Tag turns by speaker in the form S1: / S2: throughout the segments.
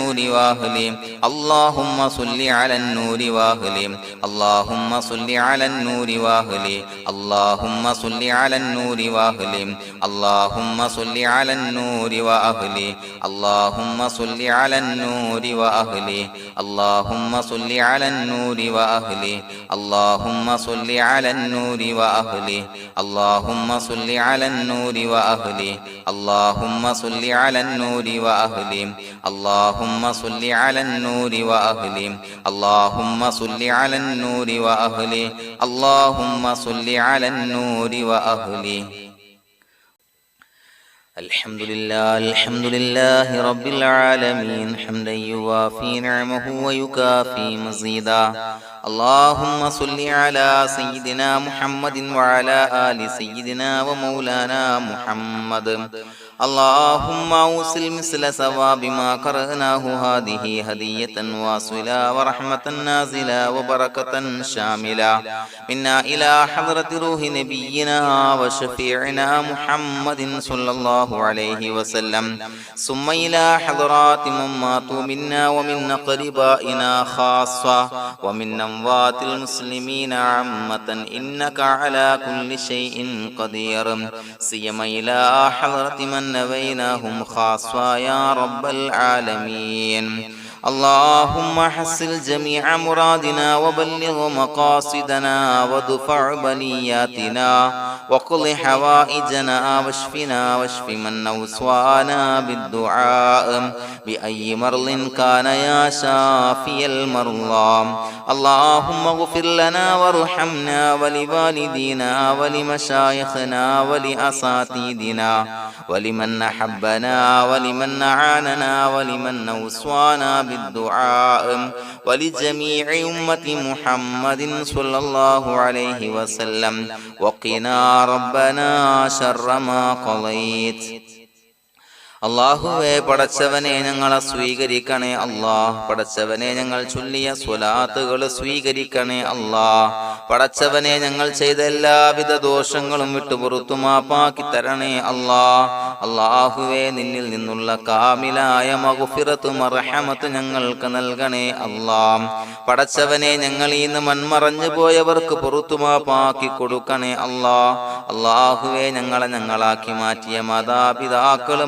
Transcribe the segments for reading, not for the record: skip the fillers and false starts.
S1: النور وأهله اللهم صل على النور وأهله اللهم صل على النور وأهله اللهم صل على النور وأهله اللهم صل على النور وأهله اللهم صل على النور وأهله اللهم صل على النور وأهله اللهم صل على النور وأهله اللهم صل على النور وأهله اللهم صل على النور وأهله اللهم صل على النور وأهله اللهم صل على النور وأهله اللهم صل على النور وأهله الحمد لله رب العالمين حمدا يوافي نعمه ويكافي مزيدا اللهم صل على سيدنا محمد وعلى آل سيدنا ومولانا محمد اللهم أوصل مثل ثواب ما قرأناه هذه هدية واصلة ورحمة نازلة وبركة شاملة منا إلى حضرة روح نبينا وشفيعنا محمد صلى الله عليه وسلم ثم إلى حضرات من ماتوا منا ومن أقربائنا خاصة ومن أموات المسلمين عامة إنك على كل شيء قدير سيما إلى حضرة من نبيناهم خاصة يا رب العالمين اللهم حصل جميع مرادنا وبلغ مقاصدنا وادفع بلياتنا وقض حوائجنا واشفنا واشف من أوصانا بالدعاء بأي مرض كان يا شافي المرضى اللهم اغفر لنا وارحمنا ولوالدينا ولمشايخنا ولأساتذتنا ولمن أحبنا ولمن أعاننا ولمن أوصانا بالدعاء ولجميع أمة محمد صلى الله عليه وسلم وقنا ربنا شر ما قضيت അല്ലാഹുവേ പടച്ചവനെ ഞങ്ങളെ സ്വീകരിക്കണേ അല്ലാഹ് പടച്ചവനെ ഞങ്ങൾ ചൊല്ലിയ സ്വലാത്തുകൾ സ്വീകരിക്കണേ അല്ലാഹ് പടച്ചവനെ ഞങ്ങൾ ചെയ്ത എല്ലാവിധ ദോഷങ്ങളും വിട്ടുപുറത്തു മാപ്പാക്കി തരണേ അല്ലാഹ് അല്ലാഹുവേ നിന്നിൽ നിന്നുള്ള കാമിലായ മഗ്ഫിറത്തും റഹ്മത്തും ഞങ്ങൾക്ക് നൽകണേ അല്ലാഹ് പടച്ചവനെ ഞങ്ങൾ ഇന്ന് മൺമറഞ്ഞു പോയവർക്ക് പുറത്തു മാപ്പാക്കി കൊടുക്കണേ അല്ലാഹ് അല്ലാഹുവേ ഞങ്ങളാക്കി മാറ്റിയ മാതാപിതാക്കൾ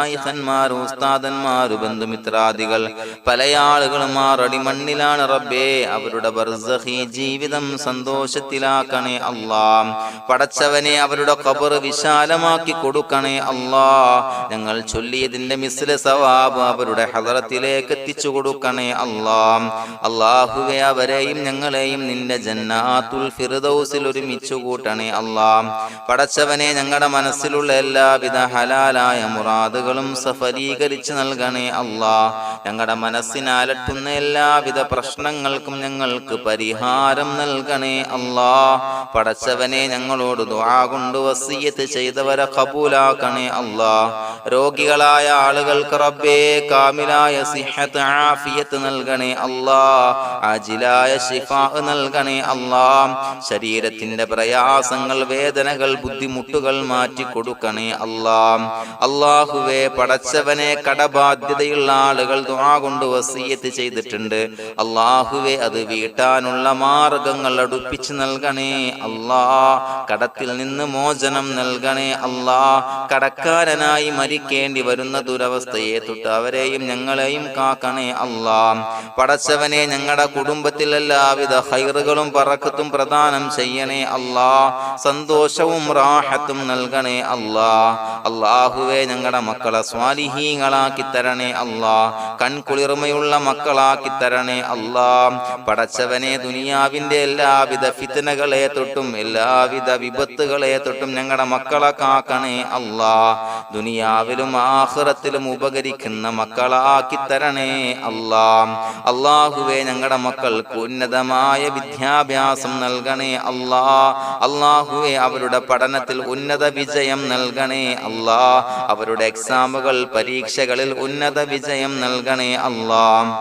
S1: ഖന്മാർ ഉസ്താദന്മാർ ബന്ധുമിത്രാദികൾ പല ആളുകളും ആറടി മണ്ണിലാണ് റബ്ബേ അവരുടെ ബർസഖി ജീവിതം സന്തോഷത്തിലാക്കണേ അല്ലാഹ് പടച്ചവനെ അവരുടെ ഖബർ വിശാലമാക്കി കൊടുക്കണേ അല്ലാഹ് ഞങ്ങൾ ചൊല്ലിയതിന്റെ മിസ്ല സവാബ് അവരുടെ ഹദറത്തിലേക്ക് എത്തിച്ചു കൊടുക്കണേ അല്ലാഹ് അല്ലാഹുവേ അവരെയും ഞങ്ങളെയും നിന്റെ ജന്നാത്തുൽ ഫിർദൗസിൽ ഒരുമിച്ച് കൂട്ടണേ അല്ലാഹ് പടച്ചവനെ ഞങ്ങളുടെ മനസ്സിലുള്ള എല്ലാവിധ ഹലാലായ മുറാദുകൾ സഫലീകരിച്ച് നൽകണേ അല്ലാഹ് ഞങ്ങളുടെ മനസ്സിനാലട്ടുന്ന എല്ലാവിധ പ്രശ്നങ്ങൾക്കും ഞങ്ങൾക്ക് പരിഹാരം നൽകണേ അല്ലാഹ് പടച്ചവനെ ഞങ്ങളോട് ദുആ കൊണ്ട് വസിയത്ത് ചെയ്തവരെ ഖബൂലാക്കണേ അല്ലാഹ് രോഗികളായ ആളുകൾക്ക് റബ്ബേ കാമിലായ സിഹത്ത് ആഫിയത്ത് നൽകണേ അല്ലാഹ് ആജിലായ ശിഫാ നൽകണേ അല്ലാഹ് ശരീരത്തിന്റെ പ്രയാസങ്ങൾ വേദനകൾ ബുദ്ധിമുട്ടുകൾ മാറ്റി കൊടുക്കണേ അല്ലാഹ് അല്ലാഹുവേ പടച്ചവനെ കടബാധ്യതയുള്ള ആളുകൾ ദുആ കൊണ്ട് വസിയത്ത് ചെയ്തിട്ടുണ്ട് അല്ലാഹുവേ അത് വീട്ടാനുള്ള മാർഗങ്ങൾ അടുപ്പിച്ച് നൽകണേ അല്ലാഹ് കടത്തിൽ നിന്ന് മോചനം നൽകണേ അല്ലാഹ് കടക്കാരനായി മരിക്കേണ്ടി വരുന്ന ദുരവസ്ഥയെ തൊട്ട് അവരെയും ഞങ്ങളെയും കാക്കണേ അല്ലാഹ് പടച്ചവനെ ഞങ്ങളുടെ കുടുംബത്തിൽ എല്ലാവിധ ഖൈറുകളും ബറക്കത്തും പ്രദാനം ചെയ്യണേ അല്ലാഹ് സന്തോഷവും റാഹത്തും നൽകണേ അല്ലാഹ് അല്ലാഹുവേ ഞങ്ങളുടെ മക്കളെ സ്വാലിഹീങ്ങളാക്കി തരണേ അല്ലാഹ് കൺകുളിർമയുള്ള മക്കളാക്കി തരണേ അല്ലാഹ് പടച്ചവനെ ദുനിയാവിന്റെ എല്ലാവിധ ഫിത്നകളെ തൊട്ടും എല്ലാവിധ വിപത്തുകളെ തൊട്ടും ഞങ്ങളുടെ മക്കളെ കാക്കണേ അല്ലാഹ് ദുനിയാവിലും ആഖിറത്തിലും ഉപകരിക്കുന്ന മക്കളാക്കി തരണേ അല്ലാഹ് അല്ലാഹുവേ ഞങ്ങളുടെ മക്കൾക്ക് ഉന്നതമായ വിദ്യാഭ്യാസം നൽകണേ അല്ലാഹ് അല്ലാഹുവേ അവരുടെ പഠനത്തിൽ ഉന്നത വിജയം നൽകണേ അല്ലാഹ് അവരുടെ എക്സാമുകൾ പരീക്ഷകളിൽ ഉന്നത വിജയം നൽകണേ അല്ലാഹ്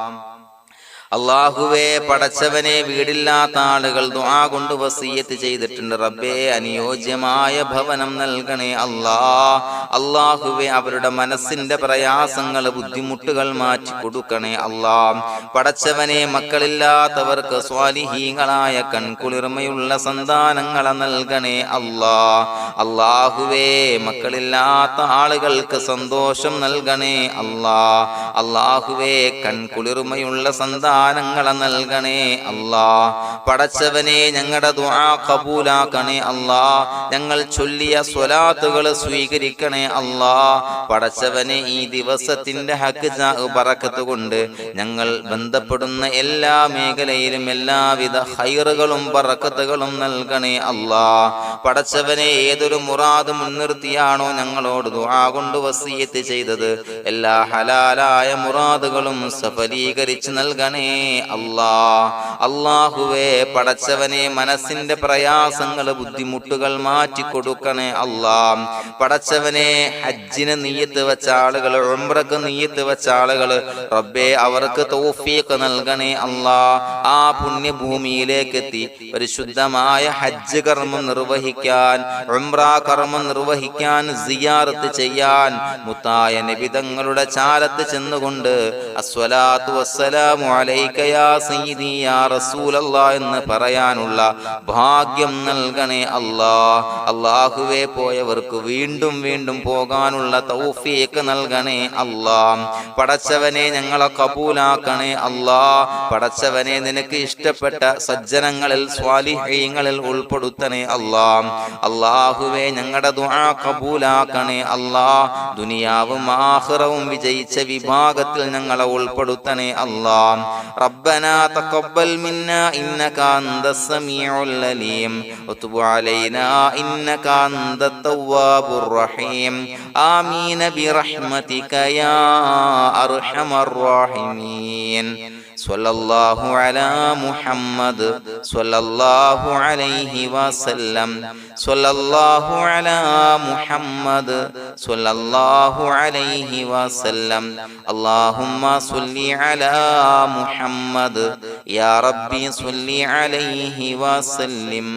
S1: അല്ലാഹുവേ പടച്ചവനെ വീടില്ലാത്ത ആളുകൾ ദുആ കൊണ്ട് വസിയത്ത് ചെയ്തിട്ടുണ്ട്. റബ്ബേ അനുയോജ്യമായ ഭവനം നൽകണേ അല്ലാ. അല്ലാഹുവേ അവരുടെ മനസ്സിന്റെ പ്രയാസങ്ങൾ ബുദ്ധിമുട്ടുകൾ മാറ്റി കൊടുക്കണേ അല്ലാ. പടച്ചവനെ മക്കളില്ലാത്തവർക്ക് സ്വാലിഹീങ്ങളായ കൺകുളിർമയുള്ള സന്താനങ്ങളെ നൽകണേ അല്ലാ. അല്ലാഹുവേ മക്കളില്ലാത്ത ആളുകൾക്ക് സന്തോഷം നൽകണേ അല്ലാ. അല്ലാഹുവേ കൺകുളിർമയുള്ള സന്താനങ്ങളെ നൽകണേ അല്ലാ. പടച്ചവനെ ഞങ്ങളുടെ ദുആ ഖബൂലാക്കണേ അല്ലാ. ഞങ്ങൾ ചൊല്ലിയ സ്വലാത്തുകൾ സ്വീകരിക്കണേ അല്ലാ. പടച്ചവനെ ഈ ദിവസത്തിന്റെ ഹക്ക് ബറക്കത്ത് കൊണ്ട് ഞങ്ങൾ ബന്ധപ്പെടുന്ന എല്ലാ മേഖലയിലും എല്ലാവിധ ഖൈറുകളും ബറക്കത്തുകളും നൽകണേ അല്ലാ. പടച്ചവനെ ഏതൊരു മുറാദ് മുൻനിർത്തിയാണോ ഞങ്ങളോട് ദുആ കൊണ്ട് വസിയത്ത് ചെയ്തത് എല്ലാ ഹലാലായ മുറാദുകളും സഫലീകരിച്ച് നൽകണേ അല്ലാ. അല്ലാഹുവേ പടച്ചവനെ മനസ്സിന്റെ പ്രയാസങ്ങൾ ബുദ്ധിമുട്ടുകൾ മാറ്റി കൊടുക്കണേ അല്ലാ. പടച്ചവനെ ഹജ്ജിന് നിയ്യത്ത് വെച്ച ആളുകൾ, ഉംറക്ക് നിയ്യത്ത് വെച്ച ആളുകൾ റബ്ബേ അവർക്ക് തൗഫീഖ് നൽകണേ അല്ലാ. ആ പുണ്യഭൂമിയിലേക്ക് എത്തി പരിശുദ്ധമായ ഹജ്ജ് കർമ്മം നിർവഹിക്കാൻ, ഉംറ കർമ്മം നിർവഹിക്കാൻ, സിയാറത്ത് ചെയ്യാൻ മുത്തായ നബി തങ്ങളുടെ ചാരത്ത് ചെന്നുകൊണ്ട് അസ്സലാത്തു വസ്സലാമു അലൈക യാ സയ്യിദി യാ റസൂലല്ലാഹ് എന്ന് പറയാനുള്ള ഭാഗ്യം നൽകണേ അല്ലാ. അല്ലാഹുവേ പോയവർക്ക് വീണ്ടും വീണ്ടും പോകാനുള്ള തൗഫീഖ് നൽകണേ അല്ലാ. പടച്ചവനെ ഞങ്ങളെ കബൂലാക്കണേ അല്ലാ. പടച്ചവനെ നിനക്ക് ഇഷ്ടപ്പെട്ട സജ്ജനങ്ങളിൽ സ്വാലിഹീങ്ങളിൽ ഉൾപ്പെടുത്തണേ അല്ലാ. അല്ലാഹുവേ ഞങ്ങളുടെ ദുആ കബൂലാക്കണേ അല്ലാ. ദുനിയാവും ആഖിറവും വിജയിച്ച വിഭാഗത്തിൽ ഞങ്ങളെ ഉൾപ്പെടുത്തണേ അല്ലാ. റബ്ബനാ തഖബ്ബൽ മിന്നാ ഇന്നക അന്തസ് സമീഉൽ അലീം വതുബ് അലൈനാ ഇന്നക അന്തത് തവ്വാബുർ റഹീം. ആമീൻ ബിറഹ്മതിക യാ അർഹമർ റഹീമീൻ. സ്വല്ലല്ലാഹു അലാ മുഹമ്മദ് സ്വല്ലല്ലാഹു അലൈഹി വസല്ലം. സ്വല്ലല്ലാഹു അലാ മുഹമ്മദ് സ്വല്ലല്ലാഹു അലൈഹി വസല്ലം. അല്ലാഹുമ്മ സ്വല്ലി അലാ മുഹമ്മദ് യാ റബ്ബി സ്വല്ലി അലൈഹി വസല്ലം.